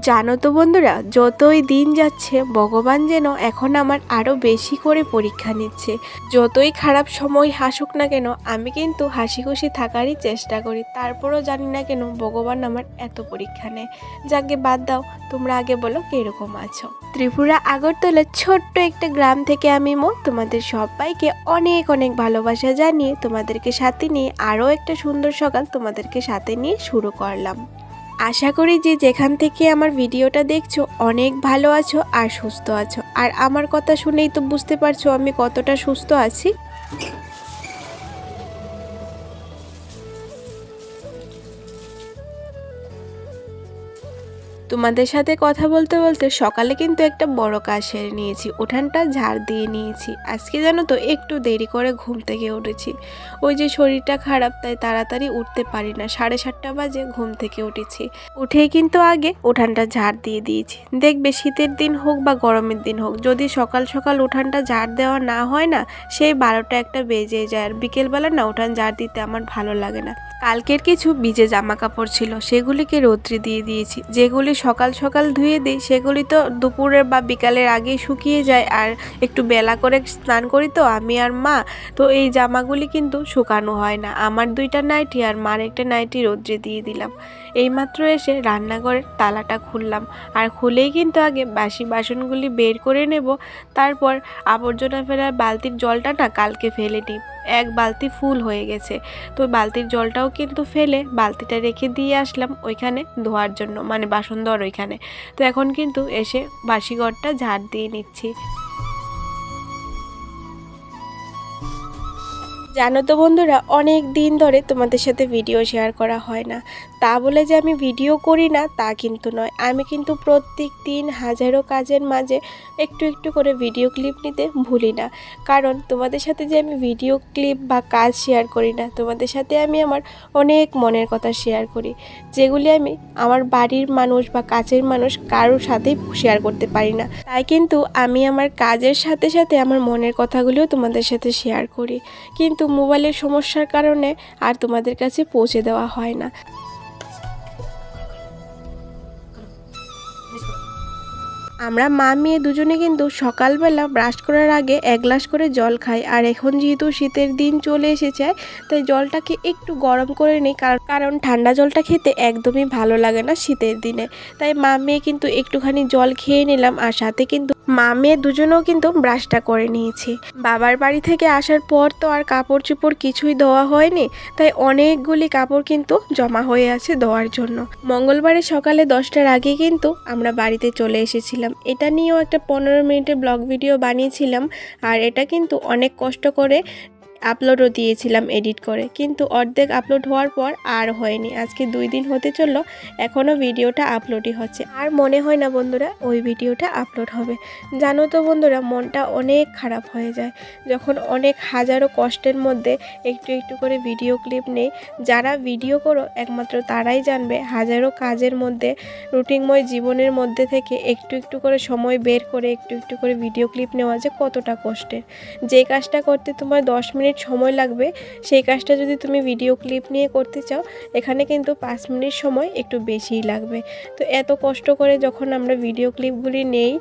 জানো তো বন্ধুরা, যতই দিন যাচ্ছে ভগবান যেন এখন আমার আরো বেশি করে পরীক্ষা নিচ্ছে। যতই খারাপ সময় আসুক না কেন আমি কিন্তু হাসি খুশি থাকারই চেষ্টা করি। তারপরও জানি না কেন ভগবান আমার এত পরীক্ষা নেয়। যাকে বাদ দাও, তোমরা আগে বলো কিরকম আছো। ত্রিপুরা আগরতলার ছোট্ট একটা গ্রাম থেকে আমি তোমাদের সবাইকে অনেক অনেক ভালোবাসা জানিয়ে তোমাদেরকে সাথে নিয়ে আরও একটা সুন্দর সকাল তোমাদেরকে সাথে নিয়ে শুরু করলাম। আশা করি যে যেখান থেকে আমার ভিডিওটা দেখছো অনেক ভালো আছো আর সুস্থ আছো। আর আমার কথা শুনেই তো বুঝতে পারছো আমি কতটা সুস্থ আছি। তোমাদের সাথে কথা বলতে বলতে সকালে কিন্তু একটা বড় কাজ সেরে নিয়েছি, উঠানটা ঝাড় দিয়ে নিয়েছি। আজকে জানো তো একটু দেরি করে ঘুম থেকে উঠেছি। ওই যে শরীরটা খারাপ তাই তাড়াতাড়ি উঠতে পারি না, 7:30 বাজে ঘুম থেকে উঠেছি। উঠেই কিন্তু আগে উঠানটা ঝাড় দিয়ে দিয়েছি। দেখবে শীতের দিন হোক বা গরমের দিন হোক, যদি সকাল সকাল উঠানটা ঝাড় দেওয়া না হয় না, সেই 12টা বেজে যায়। আর বিকেলবেলা না উঠান ঝাড় দিতে আমার ভালো লাগে না। কালকের কিছু ভিজে জামা কাপড় ছিল সেগুলিকে রৌদ্রে দিয়ে দিয়েছি। যেগুলি সকাল সকাল ধুয়ে দিই সেগুলি তো দুপুরের বা বিকালের আগেই শুকিয়ে যায়। আর একটু বেলা করে স্নান করি তো আমি আর মা, তো এই জামাগুলি কিন্তু শুকানো হয় না। আমার 2টা নাইটি আর মার একটা নাইটি রৌদ্রে দিয়ে দিলাম। এইমাত্র এসে রান্নাঘরের তালাটা খুললাম, আর খুলেই কিন্তু আগে বাসি বাসনগুলি বের করে নেব। তারপর আবর্জনা ফেলার বালতির জলটা না কালকে ফেলে নিই, এক বালতি ফুল হয়ে গেছে। তো বালতির জলটাও কিন্তু ফেলে বালতিটা রেখে দিয়ে আসলাম ওইখানে ধোয়ার জন্য, মানে বাসন ধোয়ার ওইখানে। তো এখন কিন্তু এসে বাসি ঘরটা ঝাড় দিয়ে নিচ্ছি। জানো তো বন্ধুরা, অনেক দিন ধরে তোমাদের সাথে ভিডিও শেয়ার করা হয় না। তা বলে যে আমি ভিডিও করি না তা কিন্তু নয়, আমি কিন্তু প্রত্যেক দিন হাজারো কাজের মাঝে একটু একটু করে ভিডিও ক্লিপ নিতে ভুলি না। কারণ তোমাদের সাথে যে আমি ভিডিও ক্লিপ বা কাজ শেয়ার করি না, তোমাদের সাথে আমি আমার অনেক মনের কথা শেয়ার করি, যেগুলি আমি আমার বাড়ির মানুষ বা কাছের মানুষ কারোর সাথেই শেয়ার করতে পারি না। তাই কিন্তু আমি আমার কাজের সাথে সাথে আমার মনের কথাগুলিও তোমাদের সাথে শেয়ার করি, কিন্তু মোবাইলের সমস্যার কারণে আর তোমাদের কাছে পৌঁছে দেওয়া হয় না। আমরা মা মেয়ে দুজনে কিন্তু সকালবেলা ব্রাশ করার আগে 1 গ্লাস করে জল খাই। আর এখন যেহেতু শীতের দিন চলে এসেছে তাই জলটাকে একটু গরম করে নিই, কারণ ঠান্ডা জলটা খেতে একদমই ভালো লাগে না শীতের দিনে। তাই মা মেয়ে কিন্তু একটুখানি জল খেয়ে নিলাম, আর সাথে কিন্তু মা মেয়ে দুজনেও কিন্তু ব্রাশটা করে নিয়েছি। বাবার বাড়ি থেকে আসার পর তো আর কাপড় চোপড় কিছুই ধোয়া হয়নি, তাই অনেকগুলি কাপড় কিন্তু জমা হয়ে আছে ধোয়ার জন্য। মঙ্গলবারে সকালে 10টার আগে কিন্তু আমরা বাড়িতে চলে এসেছিলাম। এটা নিয়েও একটা 15 মিনিটের ব্লগ ভিডিও বানিয়েছিলাম, আর এটা কিন্তু অনেক কষ্ট করে আপলোডও দিয়েছিলাম এডিট করে, কিন্তু অর্ধেক আপলোড হওয়ার পর আর হয়নি। আজকে 2 দিন হতে চললো, এখনও ভিডিওটা আপলোডই হচ্ছে। আর মনে হয় না বন্ধুরা ওই ভিডিওটা আপলোড হবে। জানো তো বন্ধুরা, মনটা অনেক খারাপ হয়ে যায় যখন অনেক হাজারো কষ্টের মধ্যে একটু একটু করে ভিডিও ক্লিপ নেই। যারা ভিডিও করো একমাত্র তারাই জানবে হাজারো কাজের মধ্যে, রুটিনময় জীবনের মধ্যে থেকে একটু একটু করে সময় বের করে একটু একটু করে ভিডিও ক্লিপ নেওয়া যে কতটা কষ্টের। যে কাজটা করতে তোমার 10 মিনিট সময় লাগবে, সেই কাজটা যদি তুমি ভিডিও ক্লিপ নিয়ে করতে চাও এখানে কিন্তু 5 মিনিট সময় একটু বেশিই লাগবে। তো এত কষ্ট করে যখন আমরা ভিডিও ক্লিপগুলি নেই,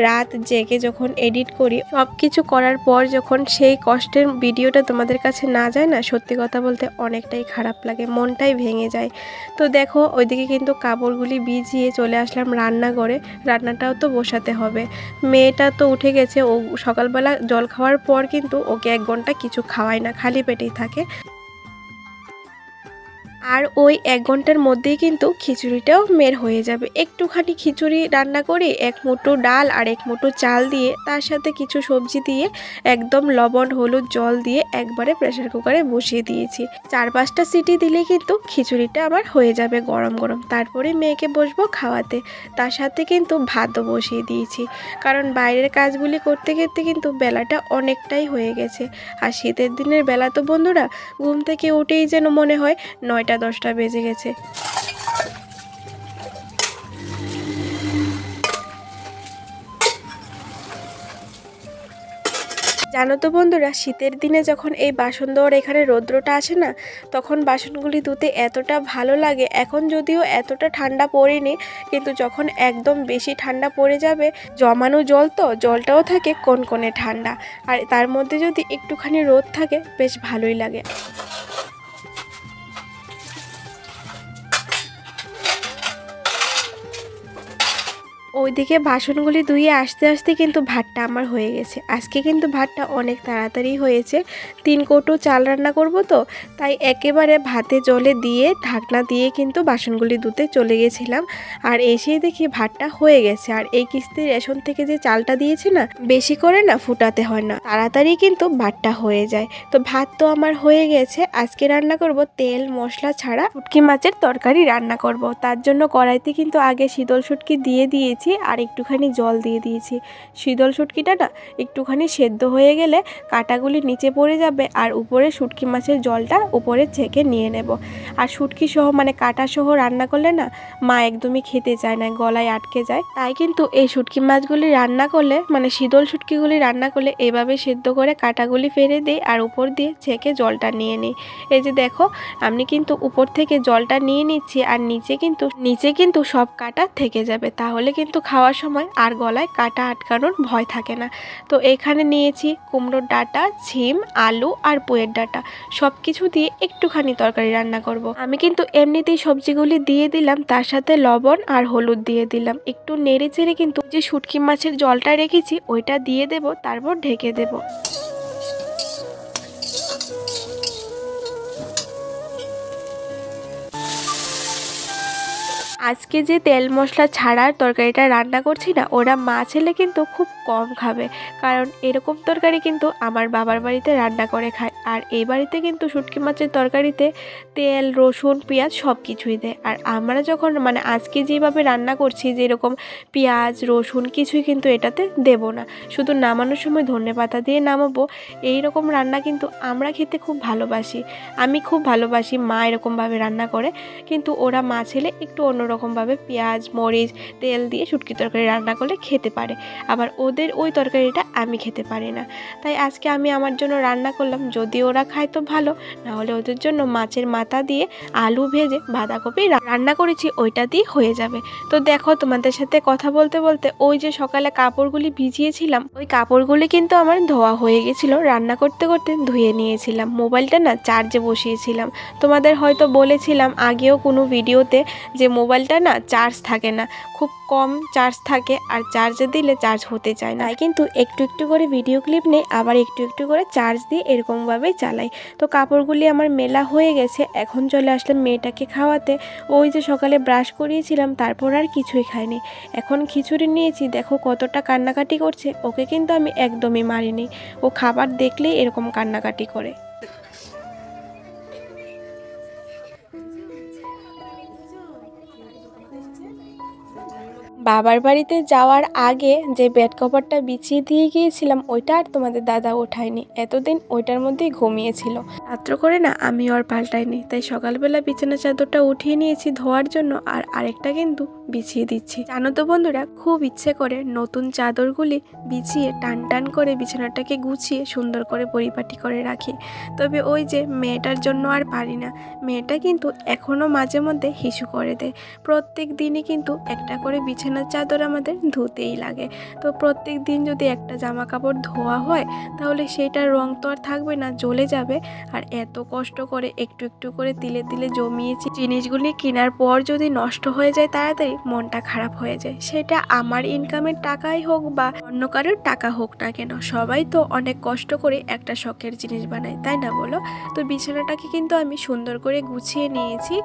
রাত জেগে যখন এডিট করি, সব কিছু করার পর যখন সেই কষ্টের ভিডিওটা তোমাদের কাছে না যায় না, সত্যি কথা বলতে অনেকটাই খারাপ লাগে, মনটাই ভেঙে যায়। তো দেখো ওইদিকে কিন্তু কাপড়গুলি ভিজিয়ে চলে আসলাম রান্নাঘরে। রান্নাটাও তো বসাতে হবে। মেয়েটা তো উঠে গেছে, ও সকালবেলা জল খাওয়ার পর কিন্তু ওকে 1 ঘন্টা কিছু খাওয়ায় না, খালি পেটেই থাকে। আর ওই 1 ঘন্টার মধ্যেই কিন্তু খিচুড়িটাও মের হয়ে যাবে। একটুখানি খিচুড়ি রান্না করি 1 মুঠো ডাল আর 1 মুঠো চাল দিয়ে, তার সাথে কিছু সবজি দিয়ে একদম লবণ হলুদ জল দিয়ে একবারে প্রেসার কুকারে বসিয়ে দিয়েছি। 4-5টা সিটি দিলে কিন্তু খিচুড়িটা আমার হয়ে যাবে গরম গরম। তারপরে মেয়েকে বসবো খাওয়াতে, তার সাথে কিন্তু ভাতও বসিয়ে দিয়েছি, কারণ বাইরের কাজগুলি করতে করতে কিন্তু বেলাটা অনেকটাই হয়ে গেছে। আর শীতের দিনের বেলা তো বন্ধুরা ঘুম থেকে উঠেই যেন মনে হয় 9টা-10টা বেজে গেছে। জানো তো বন্ধুরা, শীতের দিনে যখন এই বাসন ধোয়ার এখানে রৌদ্রটা আসে না, তখন বাসনগুলি ধুতে এতটা ভালো লাগে। এখন যদিও এতটা ঠান্ডা পড়েনি, কিন্তু যখন একদম বেশি ঠান্ডা পড়ে যাবে, জমানো জল তো জলটাও থাকে কনকনে ঠান্ডা, আর তার মধ্যে যদি একটুখানি রোদ থাকে বেশ ভালোই লাগে। ওইদিকে বাসনগুলি ধুয়ে আসতে আসতে কিন্তু ভাতটা আমার হয়ে গেছে। আজকে কিন্তু ভাতটা অনেক তাড়াতাড়ি হয়েছে। 3 কৌটো চাল রান্না করব তো, তাই একেবারে ভাতে জলে দিয়ে ঢাকনা দিয়ে কিন্তু বাসনগুলি ধুতে চলে গেছিলাম। আর এসেই দেখি ভাতটা হয়ে গেছে। আর এই কিস্তির রেশন থেকে যে চালটা দিয়েছে না, বেশি করে না ফুটাতে হয় না, তাড়াতাড়ি কিন্তু ভাতটা হয়ে যায়। তো ভাত তো আমার হয়ে গেছে। আজকে রান্না করব তেল মশলা ছাড়া শুটকি মাছের তরকারি রান্না করব। তার জন্য কড়াইতে কিন্তু আগে শীতল শুটকি দিয়ে দিয়েছি আর একটুখানি জল দিয়ে দিয়েছি। শীতল শুটকিটা না একটুখানি সেদ্ধ হয়ে গেলে কাঁটাগুলি নিচে পড়ে যাবে, আর উপরে শুটকি মাছের জলটা উপরে ছেঁকে নিয়ে নেব। আর শুটকি সহ মানে কাঁটা সহ রান্না করলে না মা একদমই খেতে চায় না, গলায় আটকে যায়। তাই কিন্তু এই শুটকি মাছগুলি রান্না করলে, মানে শীতল শুটকিগুলি রান্না করলে এভাবে সেদ্ধ করে কাঁটাগুলি ফেলে দিই আর উপর দিয়ে ছেঁকে জলটা নিয়ে নিই। এই যে দেখো, আমি কিন্তু উপর থেকে জলটা নিয়ে নিচ্ছি, আর নিচে কিন্তু সব কাঁটা থেকে যাবে, তাহলে কিন্তু খাওয়ার সময় আর গলায় কাঁটা আটকানোর ভয় থাকে না। তো এখানে নিয়েছি কুমড়োর ডাঁটা, ছিম, আলু আর পুঁইয়ের ডাঁটা, সব কিছু দিয়ে একটুখানি তরকারি রান্না করব। আমি কিন্তু এমনিতেই সবজিগুলি দিয়ে দিলাম, তার সাথে লবণ আর হলুদ দিয়ে দিলাম। একটু নেড়ে চেড়ে কিন্তু যে শুটকি মাছের জলটা রেখেছি ওইটা দিয়ে দেব, তারপর ঢেকে দেব। আজকে যে তেল মশলা ছাড়ার তরকারিটা রান্না করছি না, ওরা মা ছেলে কিন্তু খুব কম খাবে, কারণ এরকম তরকারি কিন্তু আমার বাবার বাড়িতে রান্না করে খায়। আর এই বাড়িতে কিন্তু শুটকি মাছের তরকারিতে তেল রসুন পেঁয়াজ সব কিছুই দেয়। আর আমরা যখন মানে আজকে যেভাবে রান্না করছি, যেরকম পেঁয়াজ রসুন কিছুই কিন্তু এটাতে দেব না, শুধু নামানোর সময় ধনেপাতা দিয়ে নামাবো। এই রকম রান্না কিন্তু আমরা খেতে খুব ভালোবাসি, আমি খুব ভালোবাসি মা এরকমভাবে রান্না করে। কিন্তু ওরা মা ছেলে একটু অন্যরকমভাবে পেঁয়াজ মরিচ তেল দিয়ে শুটকি তরকারি রান্না করলে খেতে পারে, আবার ওদের ওই তরকারিটা আমি খেতে পারি না। তাই আজকে আমি আমার জন্য রান্না করলাম, যদি ওরা খায় তো ভালো, না হলে ওদের জন্য মাছের মাথা দিয়ে আলু ভেজে বাঁধাকপি রান্না করেছি, ওইটা দিয়ে হয়ে যাবে। তো দেখো, তোমাদের সাথে কথা বলতে বলতে ওই যে সকালে কাপড়গুলি ভিজিয়েছিলাম, ওই কাপড়গুলি কিন্তু আমার ধোয়া হয়ে গেছিলো, রান্না করতে করতে ধুয়ে নিয়েছিলাম। মোবাইলটা না চার্জে বসিয়েছিলাম। তোমাদের হয়তো বলেছিলাম আগেও কোনো ভিডিওতে যে মোবাইলটা না চার্জ থাকে না, খুব কম চার্জ থাকে, আর চার্জে দিলে চার্জ হতে চায় না। তাই কিন্তু একটু একটু করে ভিডিও ক্লিপ নেই, আবার একটু একটু করে চার্জ দিয়ে এরকমভাবেই চালাই। তো কাপড়গুলি আমার মেলা হয়ে গেছে, এখন চলে আসলাম মেয়েটাকে খাওয়াতে। ওই যে সকালে ব্রাশ করিয়েছিলাম, তারপর আর কিছুই খাইনি। এখন খিচুড়ি নিয়েছি, দেখো কতটা কান্নাকাটি করছে। ওকে কিন্তু আমি একদমই মারিনি, ও খাবার দেখলেই এরকম কান্নাকাটি করে। বাবার বাড়িতে যাওয়ার আগে যে বেড কভারটা বিছিয়ে দিয়ে গিয়েছিলাম, ওইটা আর তোমাদের দাদা ওঠায়নি, এতদিন ওইটার মধ্যেই ঘুমিয়েছিল। রাত্র করে না আমি আর পাল্টাইনি, তাই সকালবেলা বিছানা চাদরটা উঠিয়ে নিয়েছি ধোয়ার জন্য, আর আরেকটা কিন্তু বিছিয়ে দিচ্ছি। জানো তো বন্ধুরা, খুব ইচ্ছে করে নতুন চাদরগুলি বিছিয়ে টান টান করে বিছানাটাকে গুছিয়ে সুন্দর করে পরিপাটি করে রাখি, তবে ওই যে মেয়েটার জন্য আর পারি না। মেয়েটা কিন্তু এখনও মাঝে মধ্যে হিসু করে দেয়। প্রত্যেক দিনই কিন্তু একটা করে বিছানার চাদর আমাদের ধুতেই লাগে। তো প্রত্যেক দিন যদি একটা জামা কাপড় ধোয়া হয়, তাহলে সেটার রং তো আর থাকবে না, জ্বলে যাবে। আর এত কষ্ট করে একটু একটু করে তিলে তিলে জমিয়েছি জিনিসগুলি, কেনার পর যদি নষ্ট হয়ে যায় তাড়াতাড়ি, মনটা খারাপ হয়ে যায়। সেটা আমার ইনকামের টাকাই হোক বা অন্য কারোর টাকা হোক না কেন, সবাই তো অনেক কষ্ট করে একটা শখের জিনিস বানায়, তাই না বলো? তো বিছানাটাকে কিন্তু আমি সুন্দর করে গুছিয়ে নিয়েছি।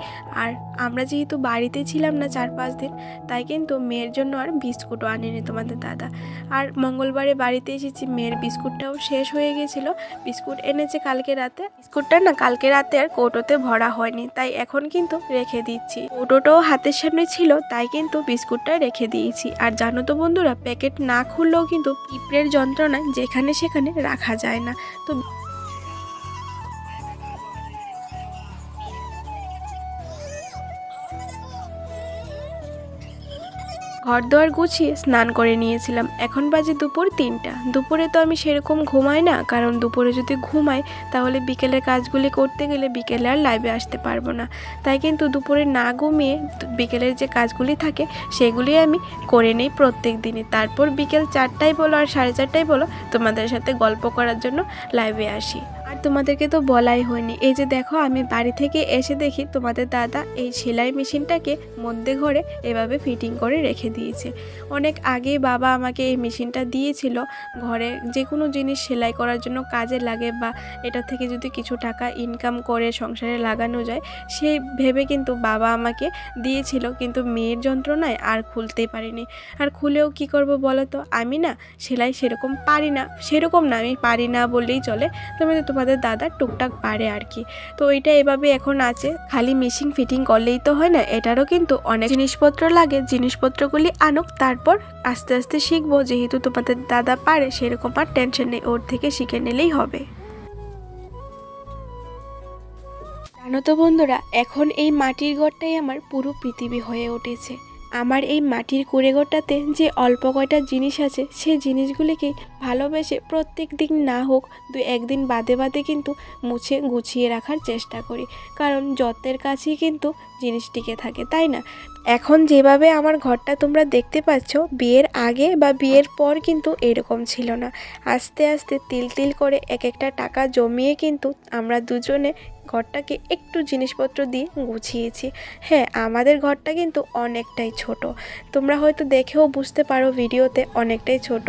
আর আমরা যেহেতু বাড়িতে ছিলাম না 4-5 দিন, তাই কিন্তু মেয়ের জন্য আর বিস্কুটও আনেনি তোমাদের দাদা। আর মঙ্গলবারে বাড়িতে এসেছি, মেয়ের বিস্কুটটাও শেষ হয়ে গেছিলো। বিস্কুট এনেছে কালকে রাতে, বিস্কুটটা না কালকে রাতে আর কৌটোতে ভরা হয়নি, তাই এখন কিন্তু রেখে দিচ্ছি। কৌটোটাও হাতের সামনে ছিল, তাই কিন্তু বিস্কুটটা রেখে দিয়েছি। আর জানো তো বন্ধুরা, প্যাকেট না খুললেও কিন্তু পিঁপড়ের যন্ত্রণায় যেখানে সেখানে রাখা যায় না। তো ঘর দোয়ার গুছিয়ে স্নান করে নিয়েছিলাম। এখন বাজে দুপুর 3টা। দুপুরে তো আমি সেরকম ঘুমাই না, কারণ দুপুরে যদি ঘুমাই তাহলে বিকেলের কাজগুলি করতে গেলে বিকেলে আর লাইভে আসতে পারবো না। তাই কিন্তু দুপুরে না ঘুমিয়ে বিকেলের যে কাজগুলি থাকে সেগুলি আমি করে নিই প্রত্যেক দিনই। তারপর বিকেল 4টায় বলো আর 4:30টায় বলো তোমাদের সাথে গল্প করার জন্য লাইভে আসি। আর তোমাদেরকে তো বলাই হয়নি, এই যে দেখো আমি বাড়ি থেকে এসে দেখি তোমাদের দাদা এই সেলাই মেশিনটাকে মধ্যে ঘরে এভাবে ফিটিং করে রেখে দিয়েছে। অনেক আগে বাবা আমাকে এই মেশিনটা দিয়েছিল, ঘরে যে কোনো জিনিস সেলাই করার জন্য কাজে লাগে বা এটা থেকে যদি কিছু টাকা ইনকাম করে সংসারে লাগানো যায় সেই ভেবে কিন্তু বাবা আমাকে দিয়েছিল। কিন্তু মেয়ের যন্ত্রণায় আর খুলতেই পারিনি। আর খুলেও কি করব বলো তো, আমি না সেলাই সেরকম পারি না, সেরকম না আমি পারি না বললেই চলে, তবে তোমাদের দাদা টুকটাক পারে আর কি। তো এটা এভাবে এখন আছে। খালি মেশিন ফিটিং করলেই তো হয় না, এটারও কিন্তু অনেক জিনিসপত্র লাগে। জিনিসপত্রগুলি আনুক, তারপর আস্তে আস্তে শিখবো। যেহেতু তোমাদের দাদা পারে সেরকম আর টেনশন নেই, ওর থেকে শিখে নিলেই হবে। জানো তো বন্ধুরা, এখন এই মাটির ঘরটাই আমার পুরো পৃথিবী হয়ে উঠেছে। আমার এই মাটির কুঁড়েঘরটাতে যে অল্প কয়টা জিনিস আছে সেই জিনিসগুলিকে ভালোবেসে প্রত্যেক দিন না হোক একদিন বাদে বাদে কিন্তু মুছে গুছিয়ে রাখার চেষ্টা করি, কারণ যত্নের কাছেই কিন্তু জিনিস টিকে থাকে, তাই না? এখন যেভাবে আমার ঘরটা তোমরা দেখতে পাচ্ছ, বিয়ের আগে বা বিয়ের পর কিন্তু এরকম ছিল না। আস্তে আস্তে তিল তিল করে এক একটা টাকা জমিয়ে কিন্তু আমরা দুজনে ঘরটাকে একটু জিনিসপত্র দিয়ে গুছিয়েছি। হ্যাঁ, আমাদের ঘরটা কিন্তু অনেকটাই ছোট, তোমরা হয়তো দেখেও বুঝতে পারো ভিডিওতে অনেকটাই ছোট।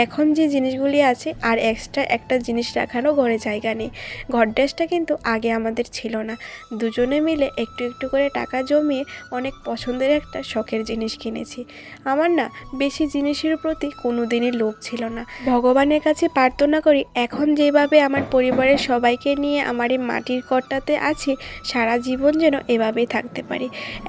এখন যে জিনিসগুলি আছে আর এক্সট্রা একটা জিনিস রাখারও ঘরে জায়গা নেই। গডরেজটা কিন্তু আগে আমাদের ছিল না, দুজনে মিলে একটু একটু করে টাকা জমিয়ে অনেক পছন্দের একটা শখের জিনিস কিনেছি। আমার না বেশি জিনিসের প্রতি কোনো দিনই লোভ ছিল না। ভগবানের কাছে প্রার্থনা করি এখন যেভাবে আমার পরিবারের সবাইকে নিয়ে আমার এই মাটির ঘরটাতে আছি, সারা জীবন যেন এভাবেই থাকতে পারি।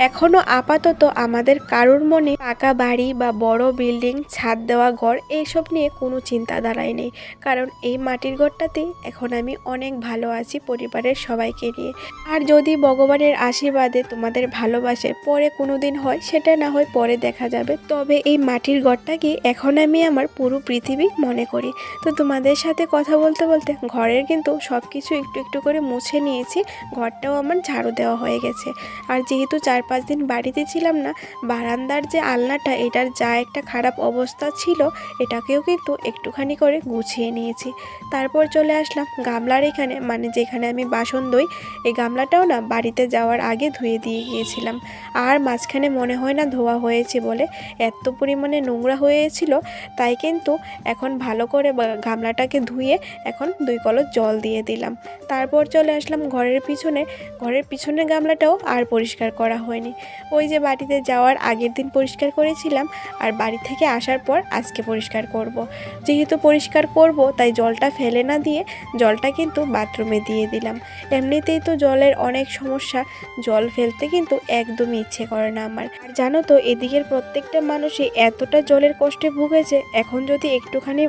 এখনও আপাতত আমাদের কারোর মনে পাকা বাড়ি বা বড় বিল্ডিং, ছাদ দেওয়া ঘর এইসব নিয়ে কোনো চিন্তাধারাই নেই, কারণ এই মাটির ঘরটাতেই এখন আমি অনেক ভালো আছি পরিবারের সবাইকে নিয়ে। আর যদি ভগবানের আশীর্বাদে তোমাদের ভালোবাসে পরে কোনো দিন হয়, সেটা না হয় পরে দেখা যাবে, তবে এই মাটির ঘরটাকে এখন আমি আমার পুরো পৃথিবী মনে করি। তো তোমাদের সাথে কথা বলতে বলতে ঘরের কিন্তু সব কিছু একটু একটু করে মুছে নিয়েছি, ঘরটাও আমার ঝাড়ু দেওয়া হয়ে গেছে। আর যেহেতু 4-5 দিন বাড়িতে ছিলাম না, বারান্দার যে আলনাটা এটার যা একটা খারাপ অবস্থা ছিল এটাকেও কিন্তু একটুখানি করে গুছিয়ে নিয়েছি। তারপর চলে আসলাম গামলার এখানে, মানে যেখানে আমি বাসন ধুই, এই গামলাটাও না বাড়িতে যাওয়ার আগে ধুয়ে দিয়ে গিয়েছিলাম। আর মাঝখানে মনে হয় না ধোয়া হয়েছে বলে, এত পরিমাণে নোংরা হয়েছিল। তাই কিন্তু এখন ভালো করে গামলাটাকে ধুয়ে এখন 2 কলস জল দিয়ে দিলাম। তারপর চলে আসলাম ঘরের পিছনের গামলাটাও আর পরিষ্কার করা হয়নি। ওই যে বাড়িতে যাওয়ার আগের দিন পরিষ্কার করেছিলাম, আর বাড়ি থেকে আসার পর আজকে পরিষ্কার করব। যেহেতু পরিষ্কার করব তাই জলটা ফেলে না দিয়ে জলটা কিন্তু বাথরুমে দিয়ে দিলাম। এমনিতেই তো জলের অনেক সমস্যা, জল ফেলতে কিন্তু একদমই ইচ্ছে করে না আমার। আর জানো তো এদিকের প্রত্যেকটা মানুষই এতটা জলের কষ্টে ভুগেছে, এখন যদি একটুখানি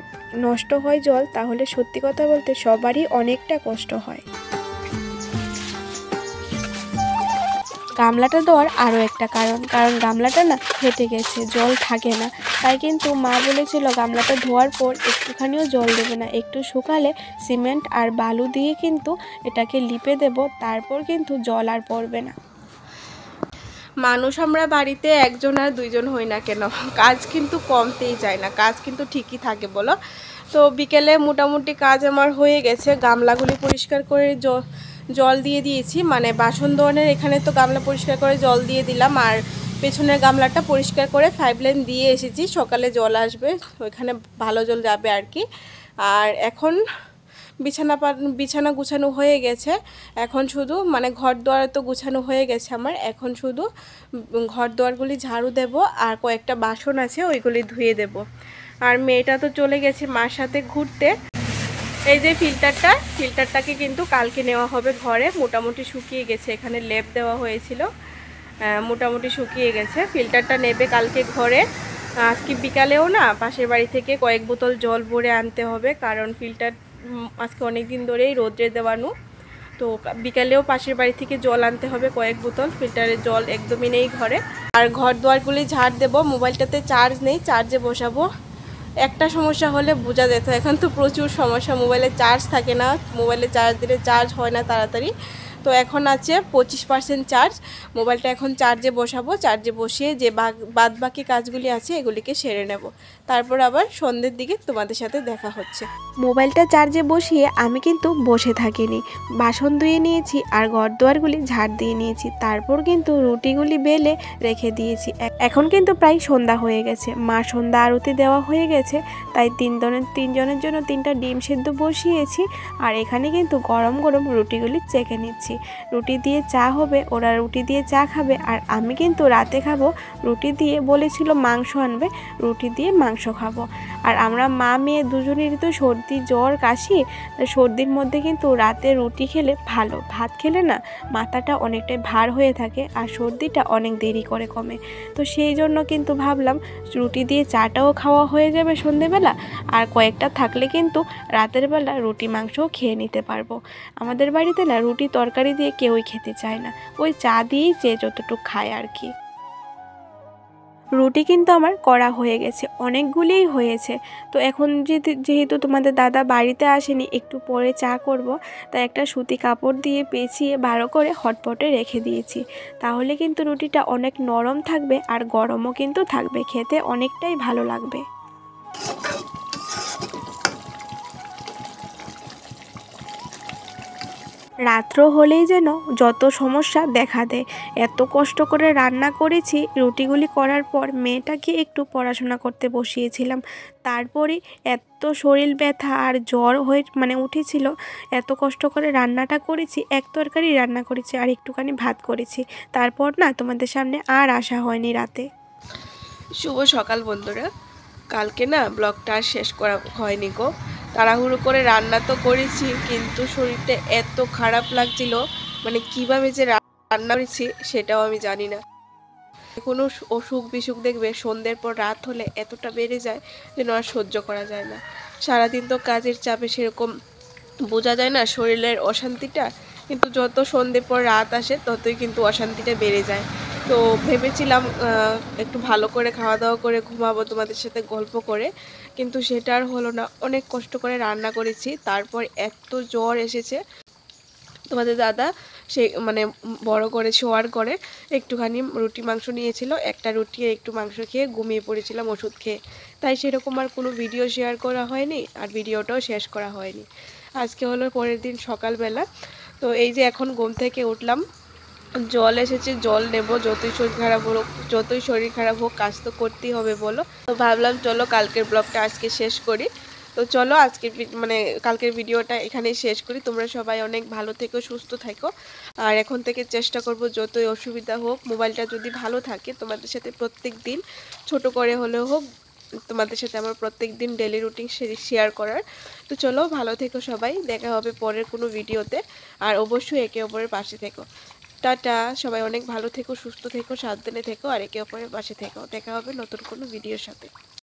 নষ্ট হয় জল তাহলে সত্যি কথা বলতে সবারই অনেকটা কষ্ট হয়। গামলাটা দেওয়ার আরও একটা কারণ গামলাটা না ফেটে গেছে, জল থাকে না। তাই কিন্তু মা বলেছিল গামলাটা ধোয়ার পর একটুখানিও জল দেবে না, একটু শুকালে সিমেন্ট আর বালু দিয়ে কিন্তু এটাকে লিপে দেব, তারপর কিন্তু জল আর পড়বে না। মানুষ আমরা বাড়িতে 1জন আর 2জন হই না কেন, কাজ কিন্তু কমতেই যায় না, কাজ কিন্তু ঠিকই থাকে বলো। তো বিকেলে মোটামুটি কাজ আমার হয়ে গেছে, গামলাগুলি পরিষ্কার করে জল দিয়ে দিয়েছি, মানে বাসন ধোয়ানোর এখানে তো গামলা পরিষ্কার করে জল দিয়ে দিলাম, আর পেছনের গামলাটা পরিষ্কার করে 5 লাইন দিয়ে এসেছি, সকালে জল আসবে ওইখানে ভালো জল যাবে আর কি। আর এখন বিছানা গুছানো হয়ে গেছে, এখন শুধু মানে ঘর দুয়ার তো গুছানো হয়ে গেছে আমার, এখন শুধু ঘর দুয়ারগুলি ঝাড়ু দেব আর কয়েকটা বাসন আছে ওইগুলি ধুয়ে দেব। আর মেয়েটা তো চলে গেছে মার সাথে ঘুরতে। এই যে ফিল্টারটাকে কিন্তু কালকে নেওয়া হবে ঘরে, মোটামুটি শুকিয়ে গেছে, এখানে লেপ দেওয়া হয়েছিল, মোটামুটি শুকিয়ে গেছে। ফিল্টারটা নেবে কালকে ঘরে। আজকে বিকালেও না পাশের বাড়ি থেকে কয়েক বোতল জল ভরে আনতে হবে, কারণ ফিল্টার আজকে অনেক দিন ধরেই রোদ্রে দেওয়ানো, তো বিকালেও পাশের বাড়ি থেকে জল আনতে হবে কয়েক বোতল, ফিল্টারের জল একদমই নেই ঘরে। আর ঘর দুয়ারগুলি ঝাড় দেবো, মোবাইলটাতে চার্জ নেই, চার্জে বসাবো। একটা সমস্যা হলে বোঝা যেত, এখন তো প্রচুর সমস্যা, মোবাইলে চার্জ থাকে না, মোবাইলে চার্জ দিলে চার্জ হয় না তাড়াতাড়ি। তো এখন আছে 25% চার্জ, মোবাইলটা এখন চার্জে বসাবো, চার্জে বসিয়ে যে বাদ বাকি কাজগুলি আছে এগুলিকে সেরে নেব, তারপর আবার সন্ধ্যের দিকে তোমাদের সাথে দেখা হচ্ছে। মোবাইলটা চার্জে বসিয়ে আমি কিন্তু বসে থাকিনি, বাসন ধুয়ে নিয়েছি আর ঘর দুয়ারগুলি ঝাড় দিয়ে নিয়েছি, তারপর কিন্তু রুটিগুলি বেলে রেখে দিয়েছি। এখন কিন্তু প্রায় সন্ধ্যা হয়ে গেছে, মা সন্ধ্যা আরতি দেওয়া হয়ে গেছে, তাই তিনজনের জন্য 3টা ডিম সেদ্ধ বসিয়েছি। আর এখানে কিন্তু গরম গরম রুটিগুলি চেখে নিচ্ছি। রুটি দিয়ে চা হবে, ওরা রুটি দিয়ে চা খাবে, আর আমি কিন্তু রাতে খাবো রুটি দিয়ে, বলেছিল মাংস আনবে, রুটি দিয়ে মাংস খাবো। আর আমরা মা মেয়ে দুজনেরই তো সর্দি জ্বর কাশি, সর্দির মধ্যে কিন্তু রাতে রুটি খেলে ভালো, ভাত খেলে না মাথাটা অনেকটাই ভার হয়ে থাকে আর সর্দিটা অনেক দেরি করে কমে। তো সেই জন্য কিন্তু ভাবলাম রুটি দিয়ে চাটাও খাওয়া হয়ে যাবে সন্ধেবেলা, আর কয়েকটা থাকলে কিন্তু রাতের বেলা রুটি মাংসও খেয়ে নিতে পারবো। আমাদের বাড়িতে না রুটি তরকারি দিয়ে কেউই খেতে চায় না, ওই চা দিয়েই যে যতটুকু খায় আর কি। রুটি কিন্তু আমার করা হয়ে গেছে, অনেকগুলিই হয়েছে। তো এখন যেহেতু তোমাদের দাদা বাড়িতে আসেনি, একটু পরে চা করব, তাই একটা সুতি কাপড় দিয়ে পেঁচিয়ে ভালো করে হটপটে রেখে দিয়েছি। তাহলে কিন্তু রুটিটা অনেক নরম থাকবে আর গরমও কিন্তু থাকবে, খেতে অনেকটাই ভালো লাগবে। রাত্র হলেই যেন যত সমস্যা দেখা দেয়। এত কষ্ট করে রান্না করেছি, রুটিগুলি করার পর মেয়েটাকে একটু পড়াশোনা করতে বসিয়েছিলাম, তারপরে এত শরীর ব্যথা আর জ্বর হয়ে উঠেছিল। এত কষ্ট করে রান্নাটা করেছি, এক তরকারি রান্না করেছি আর একটুখানি ভাত করেছি, তারপর না তোমাদের সামনে আর আসা হয়নি রাতে। শুভ সকাল বন্ধুরা, কালকে না ব্লগটা আর শেষ করা হয়নি গো, তাড়াহুড়ো করে রান্না তো করেছি, কিন্তু শরীরটা এত খারাপ লাগছিল, কিভাবে যে রান্না করেছি সেটাও আমি জানি না। কোনো অসুখ বিসুখ দেখবে সন্ধ্যের পর রাত হলে এতটা বেড়ে যায় যেন আর সহ্য করা যায় না। সারাদিন তো কাজের চাপে সেরকম বোঝা যায় না শরীরের অশান্তিটা, কিন্তু যত সন্ধ্যের পর রাত আসে ততই কিন্তু অশান্তিটা বেড়ে যায়। তো ভেবেছিলাম একটু ভালো করে খাওয়া দাওয়া করে ঘুমাবো তোমাদের সাথে গল্প করে, কিন্তু সেটা আর হলো না। অনেক কষ্ট করে রান্না করেছি, তারপর এত জ্বর এসেছে। তোমাদের দাদা সেই বড় করে শোয়ার করে একটুখানি রুটি মাংস নিয়েছিল, একটা রুটি একটু মাংস খেয়ে ঘুমিয়ে পড়েছিলাম ওষুধ খেয়ে, তাই সেরকম আর কোনো ভিডিও শেয়ার করা হয়নি আর ভিডিওটাও শেষ করা হয়নি। আজকে হলো পরের দিন সকালবেলা, তো এই যে এখন ঘুম থেকে উঠলাম, জল এসেছে, জল নেব, যতই শরীর খারাপ হোক কাজ তো করতেই হবে বলো। তো ভাবলাম চলো কালকের ব্লগটা আজকে শেষ করি। তো চলো আজকের কালকের ভিডিওটা এখানেই শেষ করি। তোমরা সবাই অনেক ভালো থেকো, সুস্থ থেকো, আর এখন থেকে চেষ্টা করব যতই অসুবিধা হোক, মোবাইলটা যদি ভালো থাকে তোমাদের সাথে প্রত্যেক দিন ছোট করে হলেও হোক তোমাদের সাথে আমার প্রত্যেক দিন ডেলি রুটিন শেয়ার করার। তো চলো ভালো থেকো সবাই, দেখা হবে পরের কোনো ভিডিওতে, আর অবশ্যই একে অপরের পাশে থেকো। টাটা, সবাই অনেক ভালো থেকো, সুস্থ থেকো, সাবধানে থেকো, আর একে অপরের পাশে থেকো। দেখা হবে নতুন কোনো ভিডিওর সাথে।